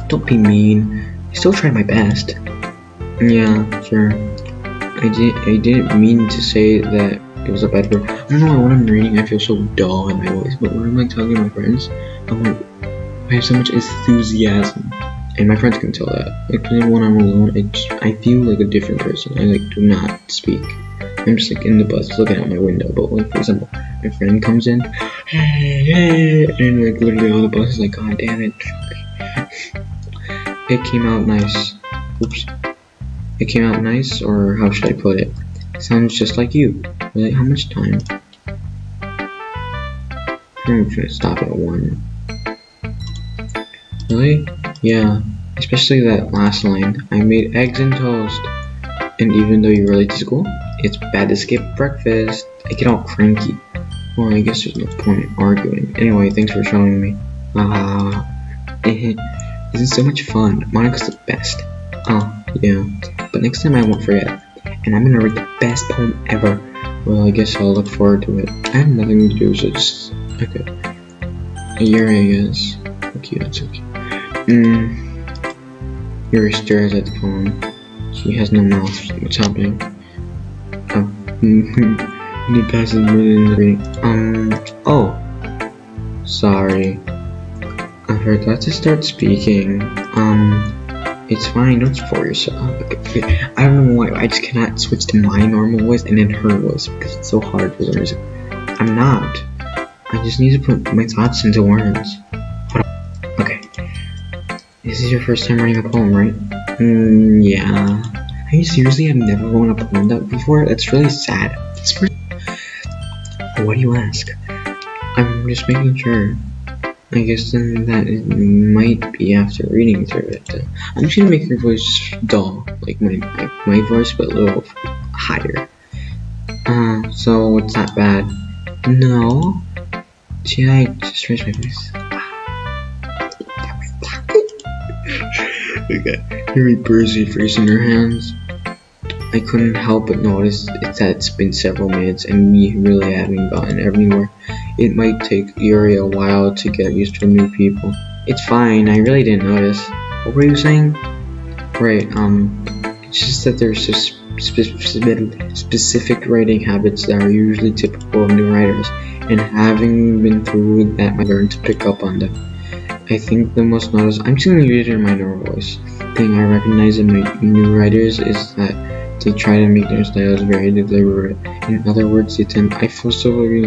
Don't be mean. I still tried my best. Yeah, sure. I didn't mean to say that it was a bad word. I don't know, when I'm reading I feel so dull in my voice, but when I'm like talking to my friends, I'm like, I have so much enthusiasm. And my friends can tell that. Like when I'm alone, I feel like a different person. I like do not speak. I'm just like in the bus looking out my window. But like for example, my friend comes in, hey, and like literally all the buses like, god damn it. It came out nice. Oops. It came out nice, or how should I put it? Sounds just like you. Really? How much time? I'm gonna stop at 1. Really? Yeah. Especially that last line. I made eggs and toast. And even though you're late to school, it's bad to skip breakfast. I get all cranky. Well, I guess there's no point in arguing. Anyway, thanks for showing me. This is so much fun. Monica's the best. Oh, yeah. But next time I won't forget. And I'm gonna write the best poem ever. Well, I guess I'll look forward to it. I have nothing to do, so just... Okay. Here, I guess. Okay, that's okay. Yuri stares at the poem. She has no mouth. What's happening? Oh. The passes more than the reading. Oh. Sorry. I forgot to start speaking. It's fine, don't for yourself. I don't know why, I just cannot switch to my normal voice and then her voice because it's so hard for some reason. I'm not. I just need to put my thoughts into words. Okay. This is your first time writing a poem, right? Yeah. Are you seriously? I've never wrote a poem that before? That's really sad. What do you ask? I'm just making sure. I guess then that it might be after reading through it. I'm just gonna make your voice dull, like my voice, but a little higher. So it's not bad. No. Should I just raise my voice? Okay. Yuri bursts her face in her hands. I couldn't help but notice that it's been several minutes and we really haven't gotten anywhere. It might take Yuri a while to get used to new people. It's fine, I really didn't notice. What were you saying? Right, it's just that there's just specific writing habits that are usually typical of new writers, and having been through that, I learned to pick up on them. I think the most noticeable, I'm just gonna read it in my normal voice. The thing I recognize in my new writers is that they try to make their styles very deliberate. In other words, they tend, I feel so very,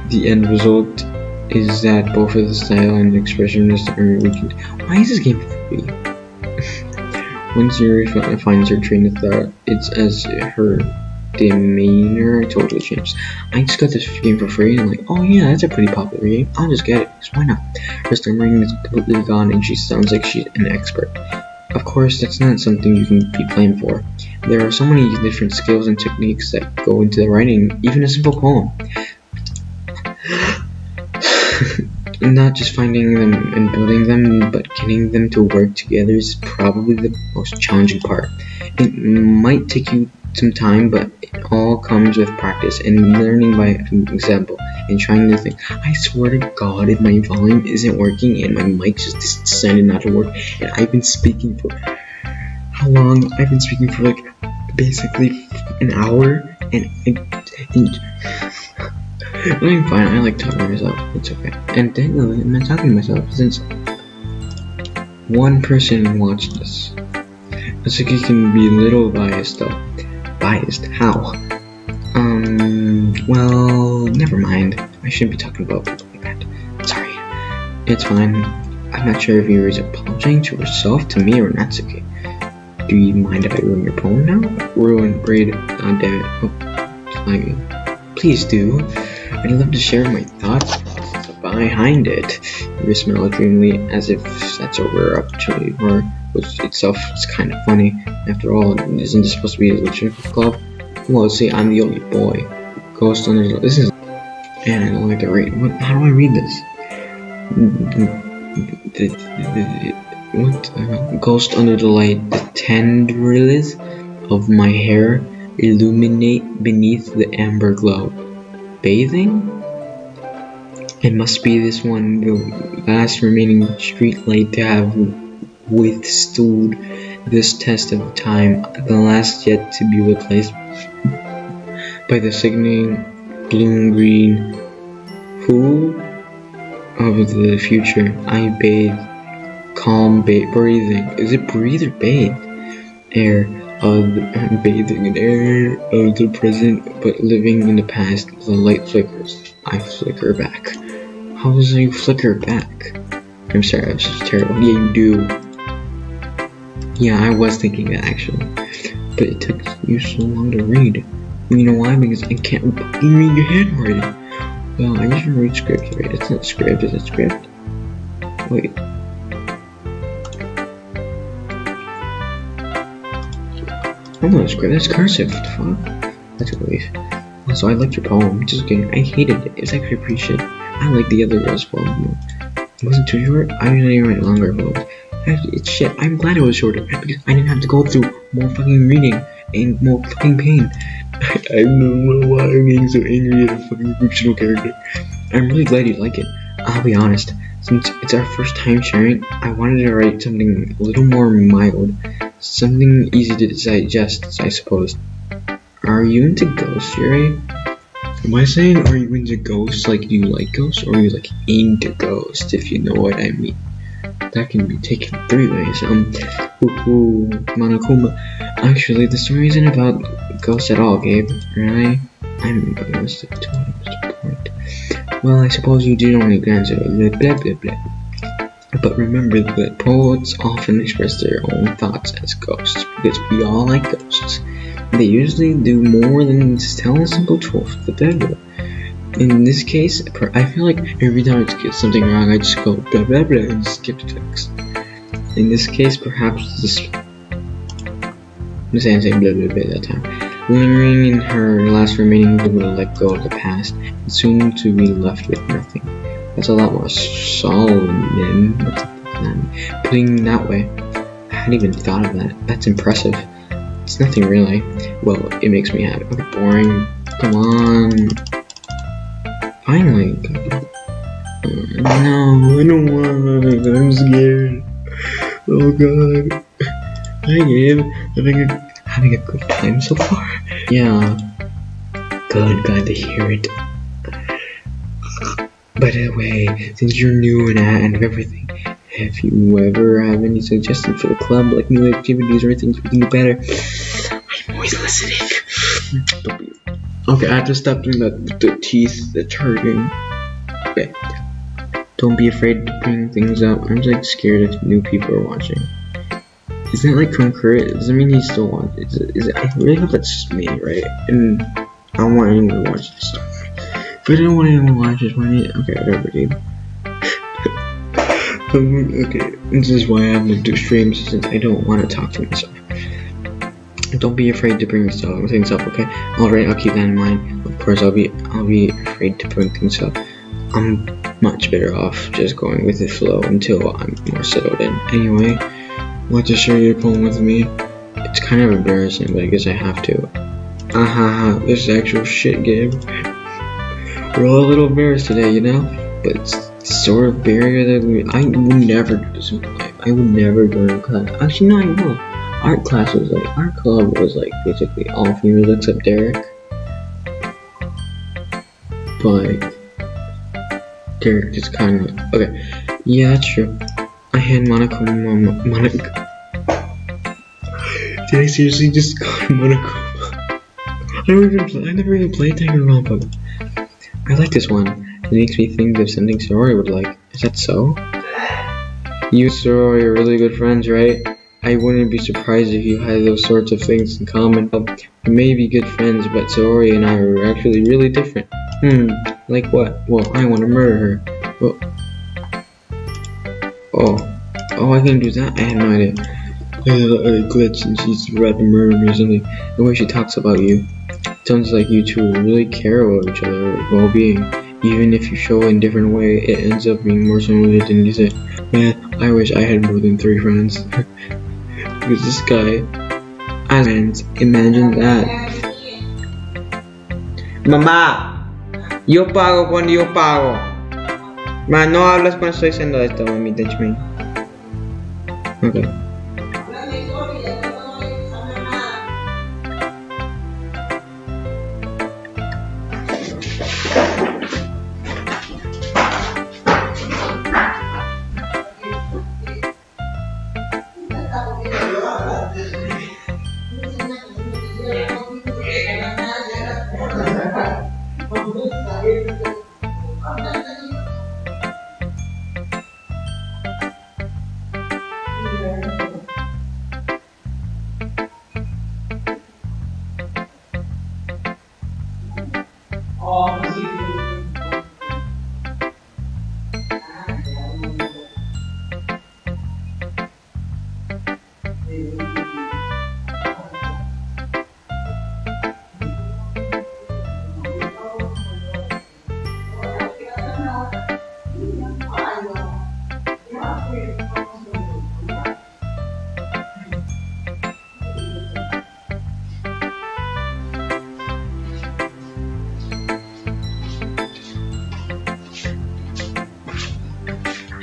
the end result is that both of the style and the expressionist are weakened. Why is this game free? Once Yuri finds her train of thought, it's as her demeanor totally changes. I just got this game for free and I'm like, oh yeah, that's a pretty popular game. I'll just get it, because why not? Her stammering is completely gone and she sounds like she's an expert. Of course, that's not something you can be blamed for. There are so many different skills and techniques that go into the writing, even a simple poem. Not just finding them and building them, but getting them to work together is probably the most challenging part. It might take you some time, but it all comes with practice and learning by example and trying new things. I swear to God, if my volume isn't working and my mic just decided not to work, and I've been speaking for how long? I've been speaking for like basically an hour, and I'm fine. I like talking to myself. It's okay. And technically, I'm not talking to myself since one person watched this. It's like you can be a little biased though. Biased? How? Well, never mind. I shouldn't be talking about people like that. Sorry. It's fine. I'm not sure if you were apologizing to yourself, to me, or Natsuki. Do you mind if I ruin your poem now? Read. Oh, damn it. Oh, flagging. Please do. I'd love to share my thoughts behind it. You smile dreamily as if that's a rare opportunity for which itself is kind of funny. After all, isn't this supposed to be a literature club? Well, see, I'm the only boy. Ghost under the... This is... And I don't like to read. How do I read this? Ghost under the light. The tendrils of my hair illuminate beneath the amber glow. Bathing? It must be this one, the last remaining street light to have withstood this test of time, the last yet to be replaced by the sickening bloom-green pool of the future. I bathe, calm breathing. Is it breathe or bathe? Bathing in air of the present, but living in the past. The light flickers. I flicker back. How does you flicker back? I'm sorry, that's just terrible. Yeah, you do. Yeah, I was thinking that actually, but it took you so long to read. You know why? Because I can't fucking read your handwriting. Well, I just read script, right? It's not script, is it script? Wait. I'm not script, that's cursive. What the fuck? That's a relief. Also, I liked your poem. Just kidding. I hated it. It's actually pretty shit. I like the other girl's poem more. It wasn't too short. I usually write longer poems. Actually, it's shit. I'm glad it was shorter because I didn't have to go through more fucking reading and more fucking pain. I don't know why I'm getting so angry at a fucking fictional character. I'm really glad you like it. I'll be honest. Since it's our first time sharing, I wanted to write something a little more mild. Something easy to digest, I suppose. Are you into ghosts, Yuri? Am I saying are you into ghosts like you like ghosts, or are you like into ghosts, if you know what I mean? That can be taken 3 ways. Monokuma. Actually, the story isn't about ghosts at all, Gabe. Really? I'm most of the point. Well, I suppose you do only answer blah blah blah blah. But remember that poets often express their own thoughts as ghosts, because we all like ghosts. They usually do more than just tell a simple truth of the devil. In this case, I feel like every time I get something wrong, I just go blah blah blah and skip the text. In this case, perhaps this... I'm saying blah blah blah that time. Lingering in her last remaining will let go of the past, and soon to be left with nothing. That's a lot more solemn. What's the fuck that? Putting it that way, I hadn't even thought of that. That's impressive. It's nothing really. Well, it makes me happy. Okay, boring. Come on. Finally. No, I don't want it. I'm scared. Oh god. Hi Gabe. Having a good time so far? Yeah. Good, glad to hear it. By the way, since you're new and everything, have you ever have any suggestions for the club, like new activities or things we can do better? I'm always listening. Okay, I have to stop doing the teeth that's hurting. Okay. Don't be afraid to bring things up. I'm just like scared if new people are watching. Isn't it like concurrent? Does it mean he still wants it? Is it? I really hope that's just me, right? And I don't want anyone to watch this stuff. If I don't want anyone to watch this, okay, whatever, dude. Okay, this is why I have to do streams, since I don't want to talk to myself. Don't be afraid to bring things up, okay? Alright, I'll keep that in mind. Of course, I'll be afraid to bring things up. I'm much better off just going with the flow until I'm more settled in. Anyway, want to share your poem with me? It's kind of embarrassing, but I guess I have to. This is actual shit game. We're all a little embarrassed today, you know? But it's sort of barrier that I would never do this in my life. I would never go to class. Actually, no, I will. Art class was like, art club was like basically all females except Derek. But like, Derek just kind of, okay. Yeah, that's true. I had Monaco. Did I seriously just call him Monaco? I never even played Danganronpa. I like this one. It makes me think of something Sorori would like. Is that so? You and Sorori are really good friends, right? I wouldn't be surprised if you had those sorts of things in common. We may be good friends, but Sorori and I are actually really different. Like what? Well, I want to murder her. Well, oh, I can do that? I had no idea. A glitch and she's about to murder me or something. The way she talks about you. Sounds like you two really care about each other's well-being. Even if you show in a different way, it ends up being more similar than you said. Man, I wish I had more than 3 friends. Because this guy, imagine that. Mamá, yo pago cuando yo pago. Ma, no hablas cuando estoy haciendo esto, mami, touch me. Okay.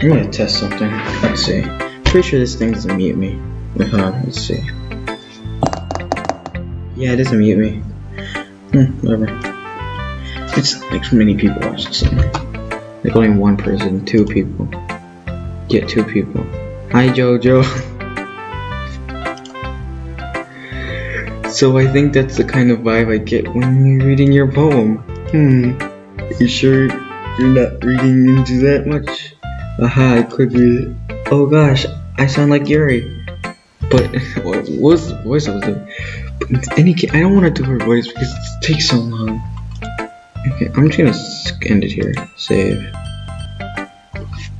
I'm gonna test something. Let's see. Pretty sure this thing doesn't mute me. Let's see. Yeah, it doesn't mute me. Whatever. It's like many people watch this thing. Like only 1 person, 2 people. Get 2 people. Hi Jojo. So I think that's the kind of vibe I get when you're reading your poem. You sure you're not reading into that much? I could read it. Oh gosh, I sound like Yuri. But what was the voice I was doing? But in any case, I don't want to do her voice because it takes so long. Okay, I'm just gonna end it here. Save.